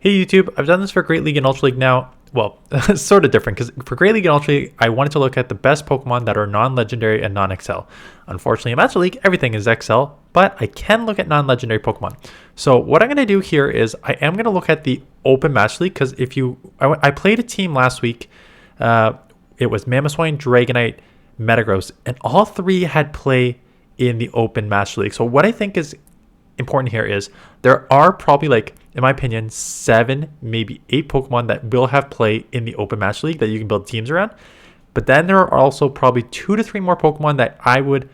Hey YouTube, I've done this for Great League and Ultra League now. Well, it's sort of different because for Great League and Ultra League, I wanted to look at the best Pokemon that are non-legendary and non-XL. Unfortunately, in Master League, everything is XL, but I can look at non-legendary Pokemon. So what I'm going to do here is I am going to look at the Open Master League because I played a team last week. It was Mamoswine, Dragonite, Metagross, and all three had play in the Open Master League. So what I think is important here is there are probably, like, in my opinion, 7, maybe 8 Pokemon that will have play in the Open Master League that you can build teams around. But then there are also probably 2 to 3 more Pokemon that I would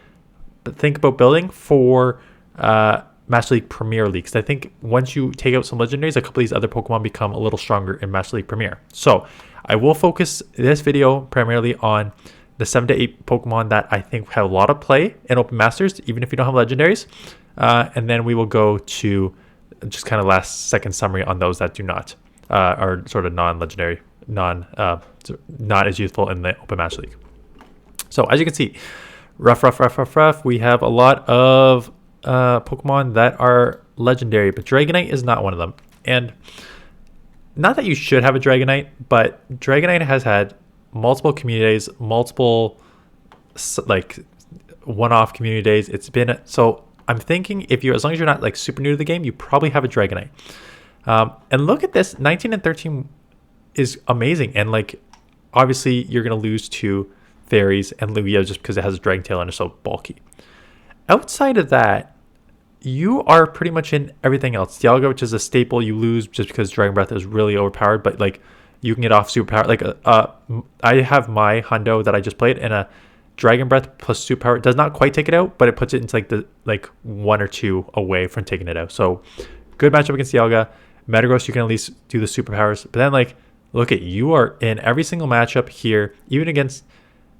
think about building for Master League Premier League. Because I think once you take out some legendaries, a couple of these other Pokemon become a little stronger in Master League Premier. So I will focus this video primarily on the 7 to 8 Pokemon that I think have a lot of play in Open Masters, even if you don't have legendaries. And then we will go to just kind of last second summary on those that do not, are sort of non-legendary, not as useful in the Open Master League. So as you can see, rough, we have a lot of Pokemon that are legendary, but Dragonite is not one of them. And not that you should have a Dragonite, but Dragonite has had multiple community days, multiple like one-off community days. It's been so. I'm thinking as long as you're not like super new to the game, you probably have a Dragonite. And look at this, 19 and 13 is amazing. And like, obviously you're going to lose to Fairies and Lugia just because it has a Dragon Tail and it's so bulky. Outside of that, you are pretty much in everything else. Dialga, which is a staple, you lose just because Dragon Breath is really overpowered, but like you can get off superpower. Like I have my Hundo that I just played in a Dragon Breath plus Superpower. Does not quite take it out, but it puts it into like 1 or 2 away from taking it out. So good matchup against Dialga. Metagross, you can at least do the superpowers. But then like, look at, you are in every single matchup here, even against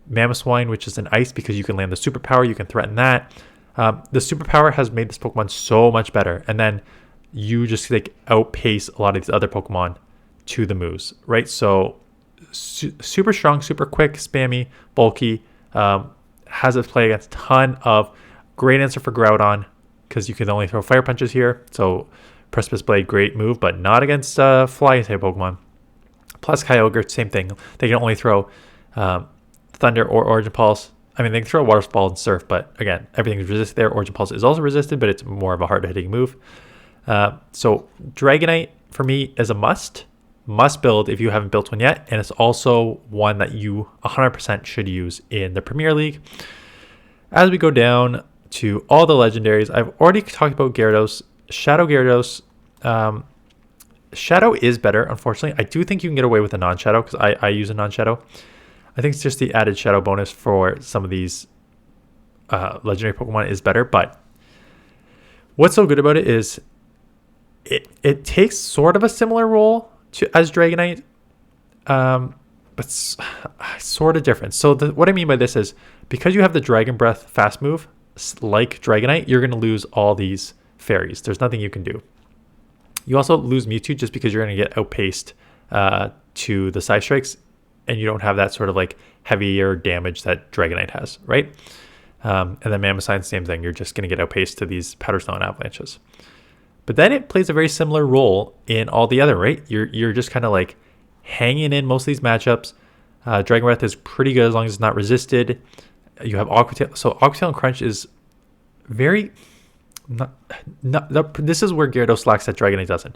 Mamoswine, which is an ice because you can land the superpower. You can threaten that. The superpower has made this Pokemon so much better. And then you just like outpace a lot of these other Pokemon to the moves, right? So super strong, super quick, spammy, bulky. Has a play against a ton of great answer for Groudon because you can only throw fire punches here. So Precipice Blade, great move, but not against fly type Pokemon. Plus Kyogre, same thing. They can only throw Thunder or Origin Pulse. I mean, they can throw Water Ball and Surf, but again, everything's resisted there. Origin Pulse is also resisted, but it's more of a hard hitting move. So Dragonite for me is a must build if you haven't built one yet, and it's also one that you 100% should use in the Premier League. As we go down to all the legendaries, I've already talked about Gyarados. Shadow Gyarados. Shadow is better, unfortunately. I do think you can get away with a non-Shadow because I use a non-Shadow. I think it's just the added Shadow bonus for some of these legendary Pokemon is better, but what's so good about it is it takes sort of a similar role as Dragonite, but sort of different. So what I mean by this is because you have the Dragon Breath fast move, like Dragonite, you're going to lose all these fairies. There's nothing you can do. You also lose Mewtwo just because you're going to get outpaced to the side strikes, and you don't have that sort of like heavier damage that Dragonite has, right? And then Mamoswine, same thing. You're just going to get outpaced to these Powder Snow and Avalanches. But then it plays a very similar role in all the other, right? You're just kind of like hanging in most of these matchups. Dragon Breath is pretty good as long as it's not resisted. You have Aqua Tail. So Aqua Tail and Crunch is very... this is where Gyarados lacks that Dragonite doesn't.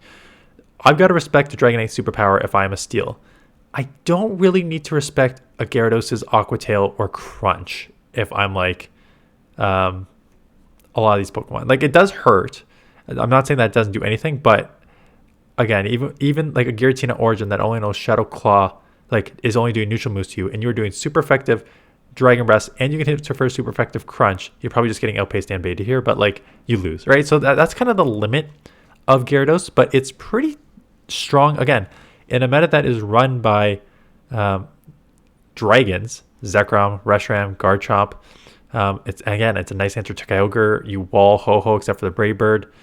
I've got to respect the Dragonite superpower if I'm a Steel. I don't really need to respect a Gyarados' Aqua Tail or Crunch if I'm like a lot of these Pokemon. Like, it does hurt. I'm not saying that it doesn't do anything, but again, even like a Giratina Origin that only knows Shadow Claw, like is only doing neutral moves to you, and you're doing super effective Dragon Breath, and you can hit for super effective Crunch, you're probably just getting outpaced and baited here, but like you lose, right? So that's kind of the limit of Gyarados, but it's pretty strong. Again, in a meta that is run by dragons, Zekrom, Reshiram, Garchomp, it's a nice answer to Kyogre. You wall Ho-Ho except for the Brave Bird.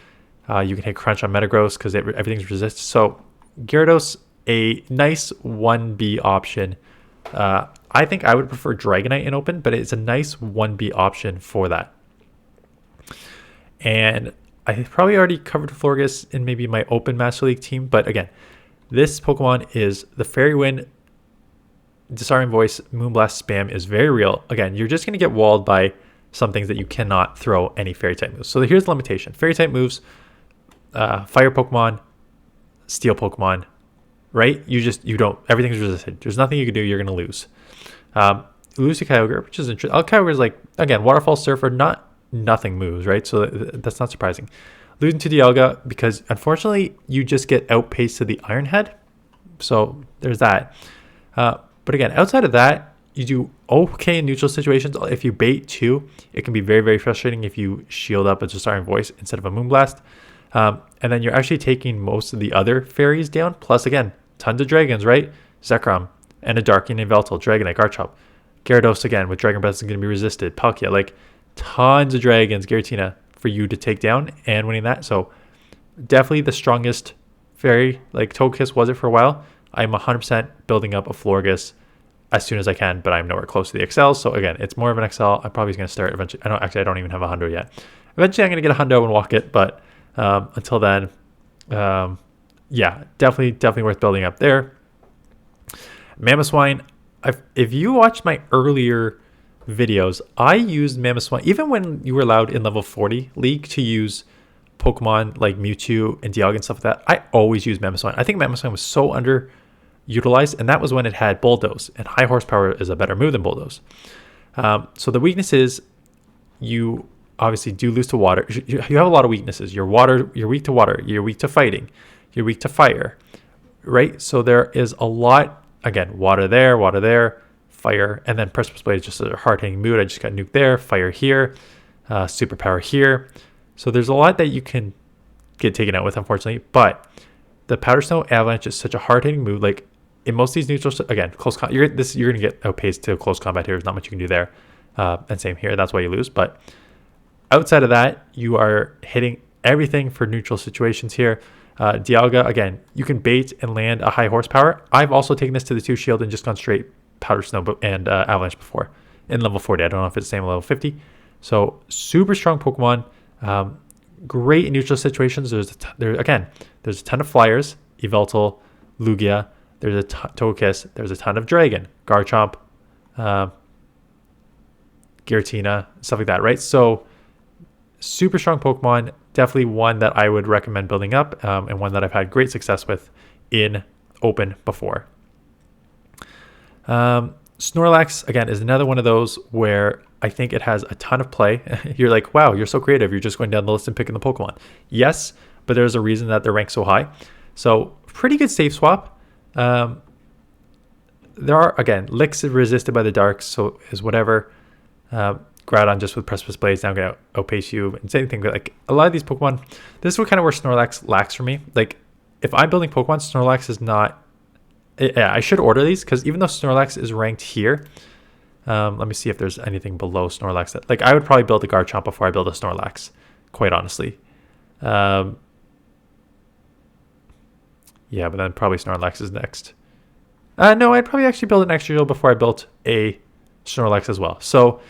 You can hit Crunch on Metagross because everything's resisted. So Gyarados, a nice 1B option. I think I would prefer Dragonite in Open, but it's a nice 1B option for that. And I probably already covered Florges in maybe my open Master League team, but again, this Pokemon is the Fairy Wind, Disarming Voice, Moonblast spam is very real. Again, you're just going to get walled by some things that you cannot throw any Fairy type moves. So here's the limitation. Fairy type moves, Fire Pokemon, Steel Pokemon, right? You don't, everything's resisted. There's nothing you can do, you're going to lose. Lose to Kyogre, which is interesting. Kyogre is like, again, Waterfall, Surfer, nothing moves, right? So that's not surprising. Losing to Dialga because unfortunately you just get outpaced to the Iron Head. So there's that. But again, outside of that, you do okay in neutral situations. If you bait too, it can be very, very frustrating if you shield up a Disarming Voice instead of a Moonblast. And then you're actually taking most of the other fairies down. Plus, again, tons of dragons, right? Zekrom and a Darkling and Yveltal, Dragonite, Garchomp. Gyarados again with Dragon Breath is going to be resisted. Palkia, like tons of dragons, Giratina for you to take down and winning that. So definitely the strongest fairy, like Togekiss was it for a while. I'm 100% building up a Florges as soon as I can, but I'm nowhere close to the XL. So again, it's more of an XL. I'm probably going to start eventually. I don't even have a hundo yet. Eventually I'm going to get a hundo and walk it, but until then, yeah, definitely worth building up there. Mamoswine, if you watched my earlier videos, I used Mamoswine, even when you were allowed in level 40 League to use Pokemon like Mewtwo and Dialga and stuff like that, I always used Mamoswine. I think Mamoswine was so underutilized, and that was when it had Bulldoze, and high horsepower is a better move than Bulldoze. So the weakness is you obviously do lose to water. You have a lot of weaknesses. You're weak to water, you're weak to fighting, you're weak to fire, right? So there is a lot. Again, water there, fire, and then Precipice Blade is just a hard-hitting mood. I just got nuked there, fire here, superpower here. So there's a lot that you can get taken out with, unfortunately. But the Powder Snow Avalanche is such a hard-hitting mood. Like in most of these neutrals, again, you're going to get outpaced to close combat here. There's not much you can do there. And same here. That's why you lose. But outside of that, you are hitting everything for neutral situations here. Dialga, again, you can bait and land a high horsepower. I've also taken this to the 2 shield and just gone straight Powder Snow and Avalanche before in level 40. I don't know if it's the same level 50. So super strong Pokemon. Great in neutral situations. There's a ton of flyers. Yveltal, Lugia. There's a Togekiss. There's a ton of Dragon, Garchomp, Giratina, stuff like that, right? So super strong Pokemon. Definitely one that I would recommend building up, and one that I've had great success with in open before. Snorlax, again, is another one of those where I think it has a ton of play. You're like, wow, you're so creative. You're just going down the list and picking the Pokemon. Yes, but there's a reason that they're ranked so high. So pretty good safe swap. There are, again, Licks is resisted by the darks, so is whatever. Groudon just with Precipice Blades now going to outpace you. And same thing, like a lot of these Pokemon, this is what kind of where Snorlax lacks for me. Like if I'm building Pokemon, Snorlax is not, I should order these because even though Snorlax is ranked here, let me see if there's anything below Snorlax. Like I would probably build a Garchomp before I build a Snorlax, quite honestly. Yeah, but then probably Snorlax is next. No, I'd probably actually build an Excadrill before I built a Snorlax as well. So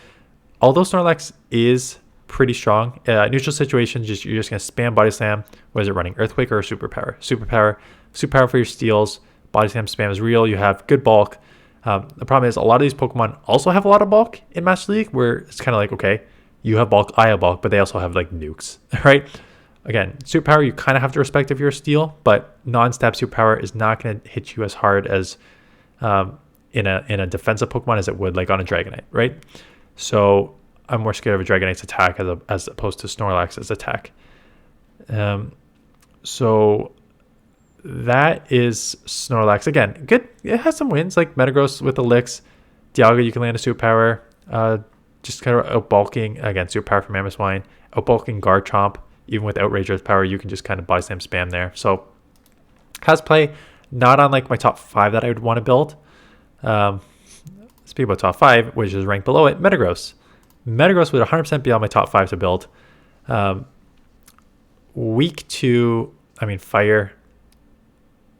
although Snorlax is pretty strong, neutral situations, you're just going to spam Body Slam. What is it running? Earthquake or Superpower? Superpower for your steals. Body Slam spam is real. You have good bulk. The problem is a lot of these Pokemon also have a lot of bulk in Master League, where it's kind of like, okay, you have bulk, I have bulk, but they also have like nukes, right? Again, Superpower, you kind of have to respect if you're a steal, but non-stab Superpower is not going to hit you as hard as in a defensive Pokemon as it would like on a Dragonite, right? So I'm more scared of a Dragonite's attack as opposed to Snorlax's attack. So that is Snorlax. Again, good. It has some wins like Metagross with the Licks. Dialga, you can land a Superpower. Just kind of outbulking, again, Superpower from Mamoswine. Outbulking Garchomp. Even with Outrage Earth Power, you can just kind of Body Slam spam there. So has play. Not on like my top 5 that I would want to build. Speaking about top 5, which is ranked below it, Metagross. Metagross would 100% be on my top 5 to build. Weak to, fire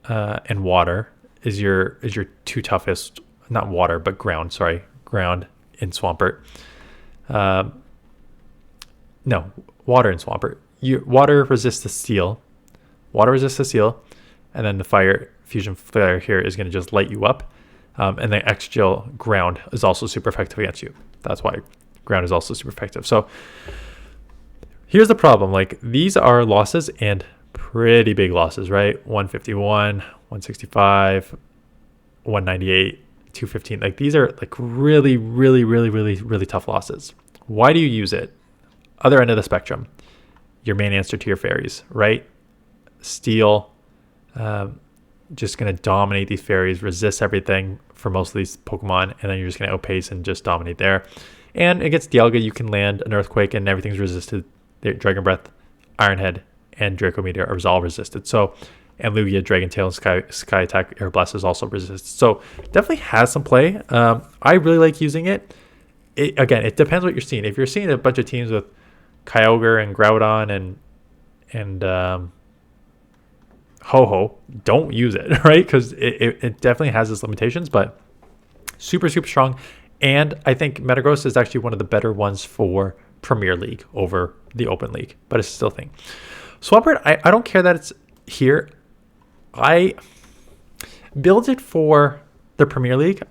and water is your 2 toughest. Not water, but ground. Sorry, ground in Swampert. No, water in Swampert. water resists the steel. Water resists the steel. And then the fire fusion flare here is going to just light you up. And then Excadrill ground is also super effective against you. That's why ground is also super effective. So here's the problem. Like, these are losses and pretty big losses, right? 151, 165, 198, 215. Like, these are like really, really, really, really, really tough losses. Why do you use it? Other end of the spectrum, your main answer to your fairies, right? Steel, just going to dominate these fairies, resist everything for most of these Pokemon, and then you're just going to outpace and just dominate there. And against Dialga, you can land an Earthquake and everything's resisted. The Dragon Breath, Iron Head, and Draco Meteor are all resisted. So, and Lugia, Dragon Tail, and Sky Attack, Air Blast is also resisted. So, definitely has some play. I really like using it. Again, it depends what you're seeing. If you're seeing a bunch of teams with Kyogre and Groudon and Ho-Ho, don't use it, right? Because it definitely has its limitations, but super, super strong. And I think Metagross is actually one of the better ones for Premier League over the Open League, but it's still a thing. Swampert, I don't care that it's here. I build it for the Premier League.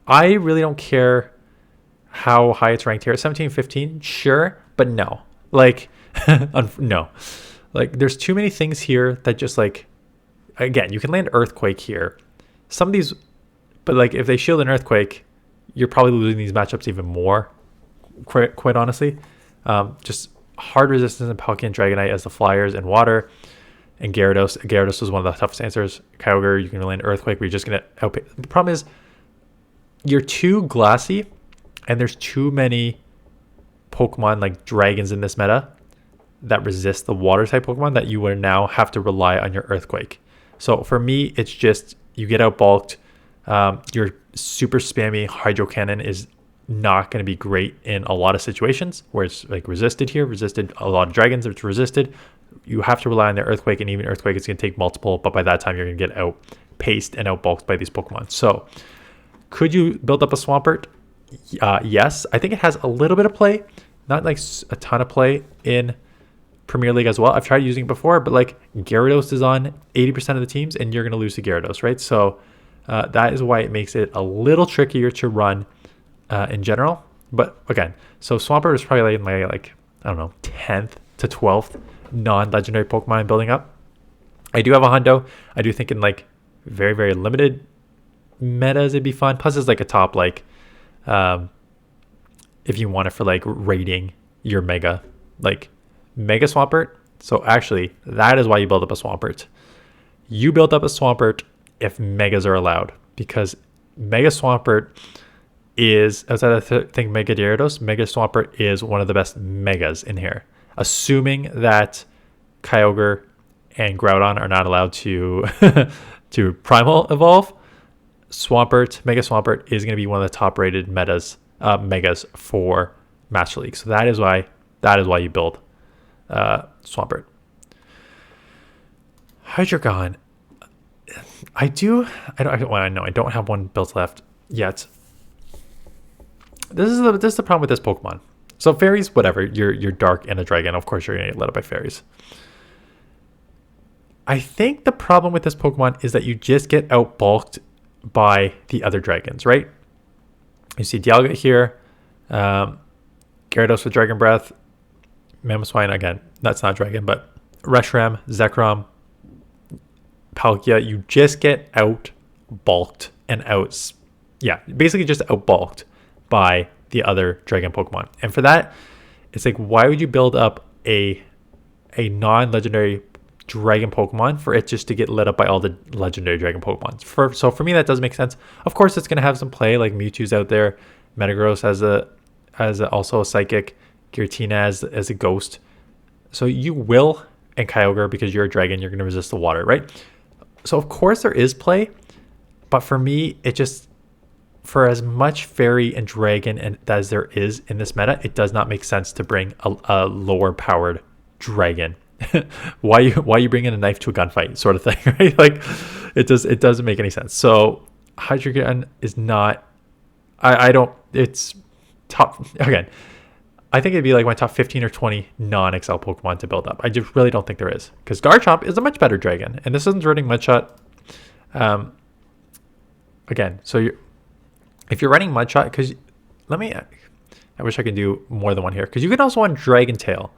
I really don't care how high it's ranked here. 17, 15, sure, but no. Like, no. Like, there's too many things here that just, like, again, you can land Earthquake here. Some of these, but, like, if they shield an Earthquake, you're probably losing these matchups even more, quite honestly. Just hard resistance in Palkia and Dragonite as the flyers and water. And Gyarados. Gyarados was one of the toughest answers. Kyogre, you can land Earthquake, but you're just going to outpace. The problem is, you're too glassy, and there's too many Pokemon, like dragons in this meta, that resist the water type Pokemon that you would now have to rely on your Earthquake. So for me, it's just you get out bulked. Your super spammy Hydro Cannon is not going to be great in a lot of situations where it's like resisted a lot of dragons. It's resisted. You have to rely on the Earthquake, and even Earthquake is going to take multiple, but by that time you're going to get outpaced and outbulked by these Pokemon. So could you build up a Swampert? Yes. I think it has a little bit of play, not like a ton of play in Premier League as well. I've tried using it before, but like Gyarados is on 80% of the teams and you're going to lose to Gyarados, right? So that is why it makes it a little trickier to run in general. But again, so Swampert is probably like my, I don't know, 10th to 12th non-legendary Pokemon I'm building up. I do have a Hundo. I do think in like very, very limited metas it'd be fun. Plus it's like a top, like if you want it for like raiding your Mega Swampert. So actually, that is why you build up a Swampert. You build up a Swampert if Megas are allowed, because Mega Swampert is, outside of Mega Gyarados, Mega Swampert is one of the best Megas in here. Assuming that Kyogre and Groudon are not allowed to to Primal Evolve, Mega Swampert is going to be one of the top rated Megas for Master League. So that is why you build Swampert. Hydreigon. I don't have one built left yet. This is the problem with this Pokemon. So fairies, whatever. You're dark and a dragon. Of course, you're gonna get lit up by fairies. I think the problem with this Pokemon is that you just get outbulked by the other dragons, right? You see Dialga here, Gyarados with Dragon Breath, Mamoswine, again, that's not dragon, but Reshiram, Zekrom, Palkia, you just get outbulked and basically just outbulked by the other dragon Pokemon. And for that, it's like, why would you build up a non-legendary dragon Pokemon for it just to get lit up by all the legendary dragon Pokemon? So for me, that does make sense. Of course, it's going to have some play, like Mewtwo's out there, Metagross as also a psychic, Giratina as a ghost. So you will, and Kyogre, because you're a dragon, you're going to resist the water, right? So of course there is play, but for me, it just, for as much fairy and dragon and as there is in this meta, it does not make sense to bring a lower powered dragon. why you bring in a knife to a gunfight sort of thing, right? Like it doesn't make any sense. So Hydreigon is not, it's top again. I think it'd be like my top 15 or 20 non-XL Pokemon to build up. I just really don't think there is, because Garchomp is a much better dragon, and this isn't running Mudshot. Again, so if you're running Mudshot, because I wish I could do more than one here, because you can also run Dragon Tail,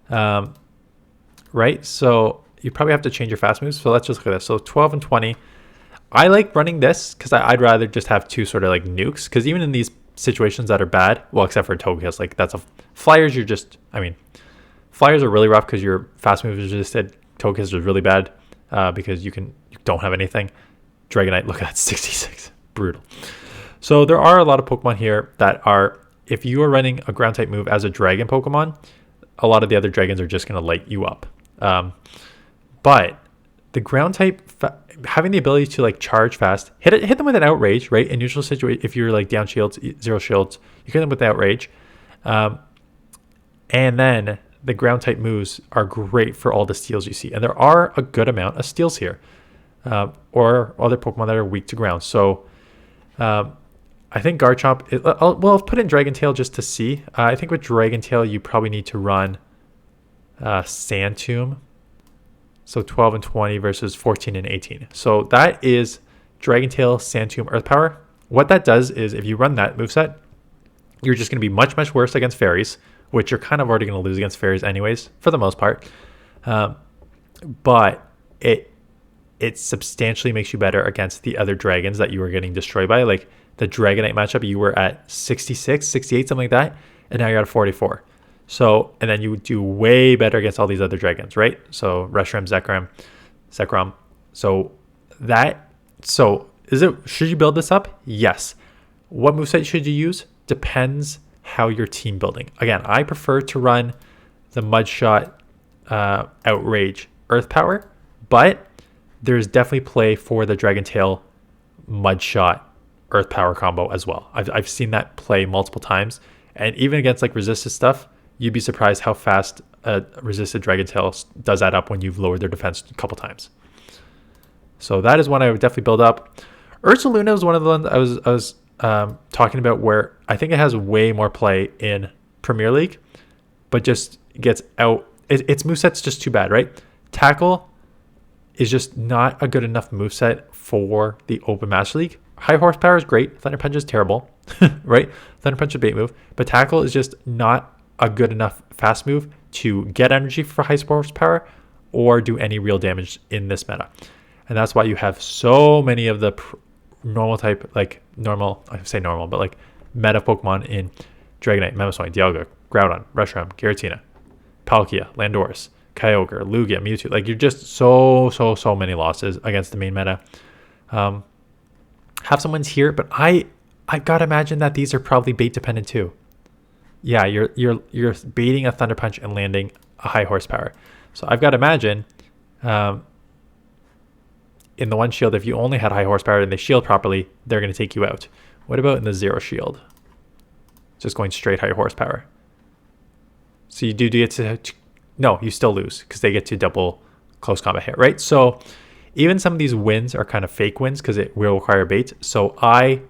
right? So you probably have to change your fast moves. So let's just look at this. So 12 and 20. I like running this because I'd rather just have two sort of like nukes, because even in these situations that are bad, well, except for Togekiss, like that's Flyers, Flyers are really rough because your fast moves just said Togekiss is really bad because you don't have anything. Dragonite, look at that, 66, brutal. So there are a lot of Pokemon here that are, if you are running a ground type move as a dragon Pokemon, a lot of the other dragons are just going to light you up. But the ground type, having the ability to like charge fast, hit them with an outrage, right? In usual situation, if you're like down shields, 0 shields, you hit them with the outrage. And then the ground type moves are great for all the steals you see. And there are a good amount of steals here, or other Pokemon that are weak to ground. So I think Garchomp, I'll put in Dragon Tail just to see. I think with Dragon Tail, you probably need to run Sand Tomb. So 12 and 20 versus 14 and 18. So that is Dragon Tail, Sand Tomb, Earth Power. What that does is if you run that moveset, you're just going to be much, much worse against fairies, which you're kind of already going to lose against fairies anyways, for the most part. But it substantially makes you better against the other dragons that you were getting destroyed by. Like the Dragonite matchup, you were at 66, 68, something like that, and now you're at 44. So, and then you do way better against all these other dragons, right? So Reshiram, Zekrom. Should you build this up? Yes. What moveset should you use? Depends how you're team building. Again, I prefer to run the Mudshot, Outrage, Earth Power, but there's definitely play for the Dragon Tail, Mudshot, Earth Power combo as well. I've seen that play multiple times, and even against like resisted stuff, you'd be surprised how fast a resisted Dragon Tail does add up when you've lowered their defense a couple times. So that is one I would definitely build up. Ursaluna is one of the ones I was talking about, where I think it has way more play in Premier League, but just gets out. Its moveset's just too bad, right? Tackle is just not a good enough moveset for the Open Master League. High Horsepower is great. Thunder Punch is terrible, right? Thunder Punch is a bait move, but Tackle is just not a good enough fast move to get energy for high horsepower or do any real damage in this meta. And that's why you have so many of the normal type, like normal, I say normal, but like meta Pokemon in Dragonite, Mamoswine, Dialga, Groudon, Reshiram, Giratina, Palkia, Landorus, Kyogre, Lugia, Mewtwo. Like you're just so many losses against the main meta. Have some wins here, but I gotta imagine that these are probably bait dependent too. Yeah, you're baiting a Thunder Punch and landing a high horsepower. So I've got to imagine in the one shield, if you only had high horsepower and they shield properly, they're going to take you out. What about in the 0 shield? Just going straight high horsepower. So you do get to... No, you still lose because they get to double close combat hit, right? So even some of these wins are kind of fake wins because it will require bait. So I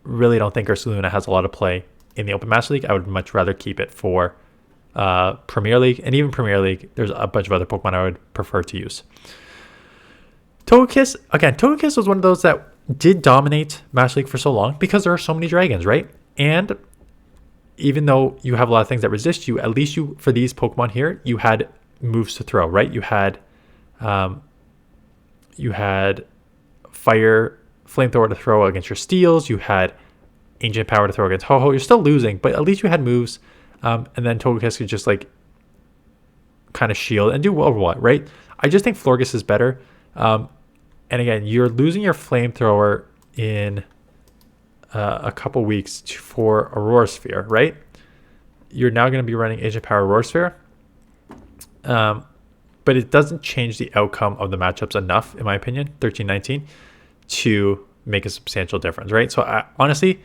really don't think Ursaluna has a lot of play in the Open Master League. I would much rather keep it for Premier League. And even Premier League, there's a bunch of other Pokemon I would prefer to use. Togekiss, again, Togekiss was one of those that did dominate Master League for so long because there are so many dragons, right? And even though you have a lot of things that resist you, at least for these Pokemon here, you had moves to throw, right? You had Fire, Flamethrower to throw against your Steels. You had Ancient Power to throw against Ho-Oh. You're still losing, but at least you had moves. And then Togekiss could just like kind of shield and do what, right? I just think Florges is better. And again, you're losing your Flamethrower in a couple weeks for Aurora Sphere, right? You're now going to be running Ancient Power Aurora Sphere. But it doesn't change the outcome of the matchups enough, in my opinion, 13-19, to make a substantial difference, right? So honestly,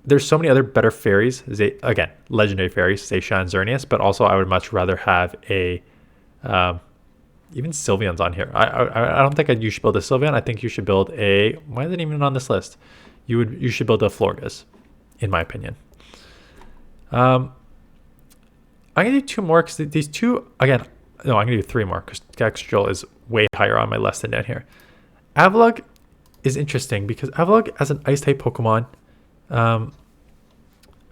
there's so many other better fairies. Again, legendary fairies, Seisha and Xerneas, but also I would much rather have a... even Sylveon's on here. I don't think you should build a Sylveon. I think you should build a... Why is it even on this list? You should build a Florges, in my opinion. I'm going to do 2 more because these 2, again, no, I'm going to do 3 more because Excadrill is way higher on my list than down here. Avalugg is interesting because Avalugg as an Ice-type Pokemon,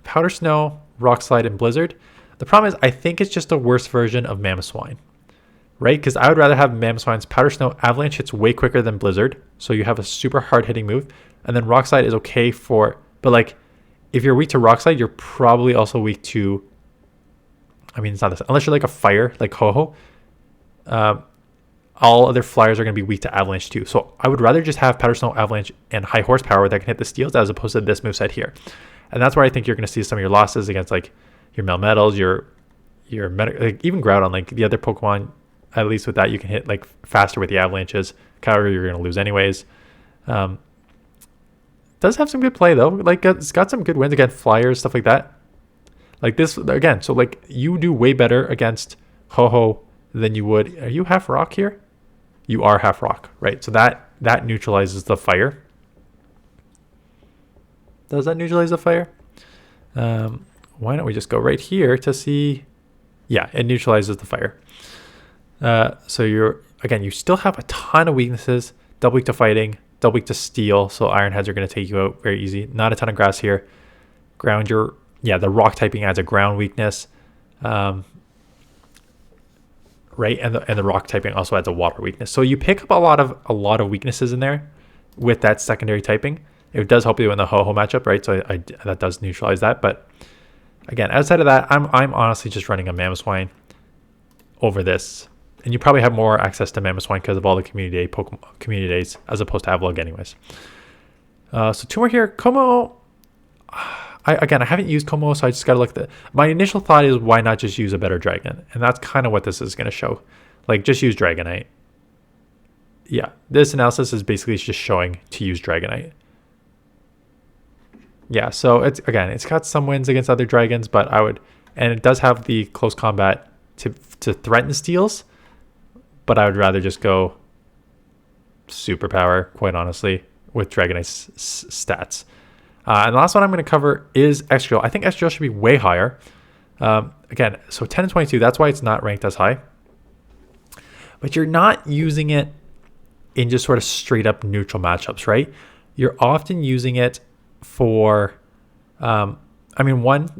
Powder Snow, Rock Slide, and Blizzard. The problem is I think it's just a worse version of Mamoswine, right? Because I would rather have Mamoswine's Powder Snow. Avalanche hits way quicker than Blizzard, so you have a super hard-hitting move. And then Rock Slide is okay for, but like, if you're weak to Rock Slide, you're probably also weak to, I mean, it's not this, unless you're like a fire, like Ho-Oh. All other flyers are going to be weak to Avalanche too. So I would rather just have Powder Snow, Avalanche, and high horsepower that can hit the steels as opposed to this moveset here. And that's where I think you're going to see some of your losses against like your Melmetals, your like even Groudon, like the other Pokemon, at least with that, you can hit like faster with the Avalanches. Kyogre, you're going to lose anyways. Does have some good play though. Like it's got some good wins against flyers, stuff like that. Like this again. So like you do way better against Ho-Oh than you would. Are you half rock here? You are half rock, right? So that neutralizes the fire. Does that neutralize the fire? Why don't we just go right here to see? Yeah, it neutralizes the fire. So you still have a ton of weaknesses. Double weak to fighting, double weak to steel. So Iron Heads are going to take you out very easy. Not a ton of grass here. The rock typing adds a ground weakness. Right, and the rock typing also adds a water weakness. So you pick up a lot of weaknesses in there with that secondary typing. It does help you in the Ho-Oh matchup, right? So that does neutralize that. But again, outside of that, I'm honestly just running a Mamoswine over this, and you probably have more access to Mamoswine because of all the community days as opposed to Avalugg, anyways. So 2 more here. Kommo-O. I haven't used Kommo-O, so I just got to look at my initial thought is why not just use a better dragon? And that's kind of what this is going to show. Like, just use Dragonite. Yeah, this analysis is basically just showing to use Dragonite. Yeah, so it's got some wins against other dragons, but and it does have the close combat to threaten steals, but I would rather just go superpower, quite honestly, with Dragonite's stats. And the last one I'm going to cover is Excadrill. I think Excadrill should be way higher. Again, so 10 and 22, that's why it's not ranked as high. But you're not using it in just sort of straight up neutral matchups, right? You're often using it for, you're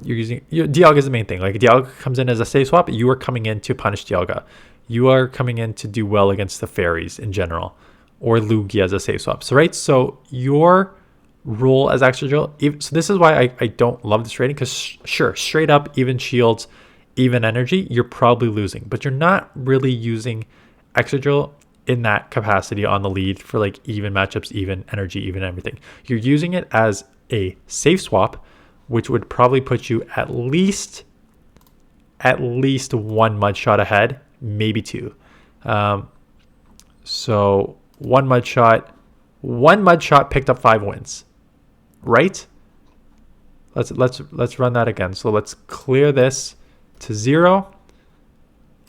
using, Dialga is the main thing. Like Dialga comes in as a safe swap, you are coming in to punish Dialga. You are coming in to do well against the fairies in general, or Lugia as a safe swap. So your role as Excadrill, so this is why I don't love this rating, because sure, straight up even shields, even energy, you're probably losing, but you're not really using Excadrill in that capacity on the lead for like even matchups, even energy, even everything. You're using it as a safe swap, which would probably put you at least 1 mud shot ahead, maybe 2. So one mud shot picked up 5 wins. Right? Let's run that again. So let's clear this to 0.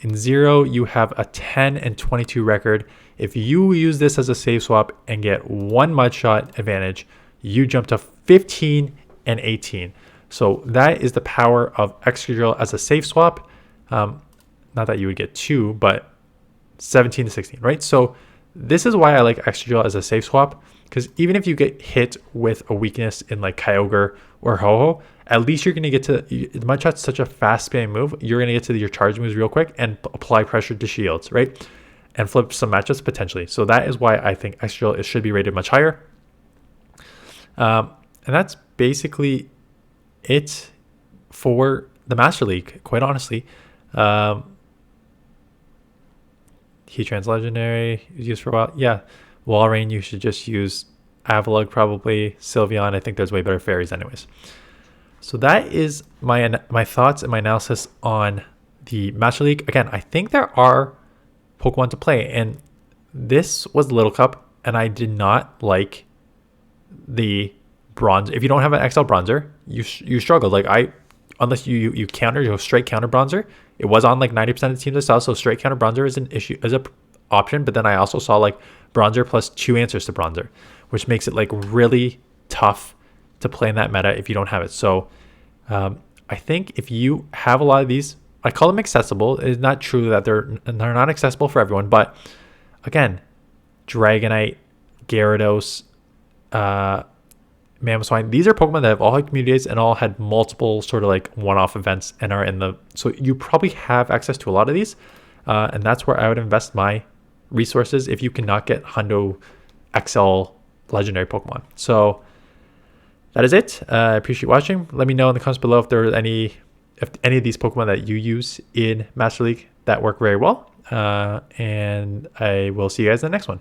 In 0, you have a 10 and 22 record. If you use this as a save swap and get 1 mud shot advantage, you jump to 15 and 18. So that is the power of Excadrill as a safe swap. Not that you would get 2, but 17 to 16, right? So this is why I like Excadrill as a safe swap, because even if you get hit with a weakness in like Kyogre or Ho-Oh, at least you're going to get to, the Mud Shot's such a fast spam move, you're going to get to your charge moves real quick and apply pressure to shields, right? And flip some matchups potentially. So that is why I think Excadrill should be rated much higher. And that's basically it for the Master League, quite honestly. Heatran's Legendary, used for a while. Yeah, Walrein, you should just use Avalugg probably. Sylveon, I think there's way better fairies anyways. So that is my thoughts and my analysis on the Master League. Again, I think there are Pokemon to play, and this was Little Cup, and I did not like the bronze. If you don't have an XL bronzer, you struggle. Like unless you counter, you go straight counter bronzer. It was on like 90% of the teams I saw, so straight counter bronzer is an issue, as a option. But then I also saw like bronzer plus 2 answers to bronzer, which makes it like really tough to play in that meta if you don't have it. So I think if you have a lot of these, I call them accessible. It's not true that they're not accessible for everyone, but again, Dragonite, Gyarados, Mamoswine, these are Pokemon that have all had communities and all had multiple sort of like one-off events and are in the, so you probably have access to a lot of these, and that's where I would invest my resources if you cannot get Hundo XL legendary Pokemon. So that is it. I appreciate watching. Let me know in the comments below if there are any of these Pokemon that you use in Master League that work very well, and I will see you guys in the next one.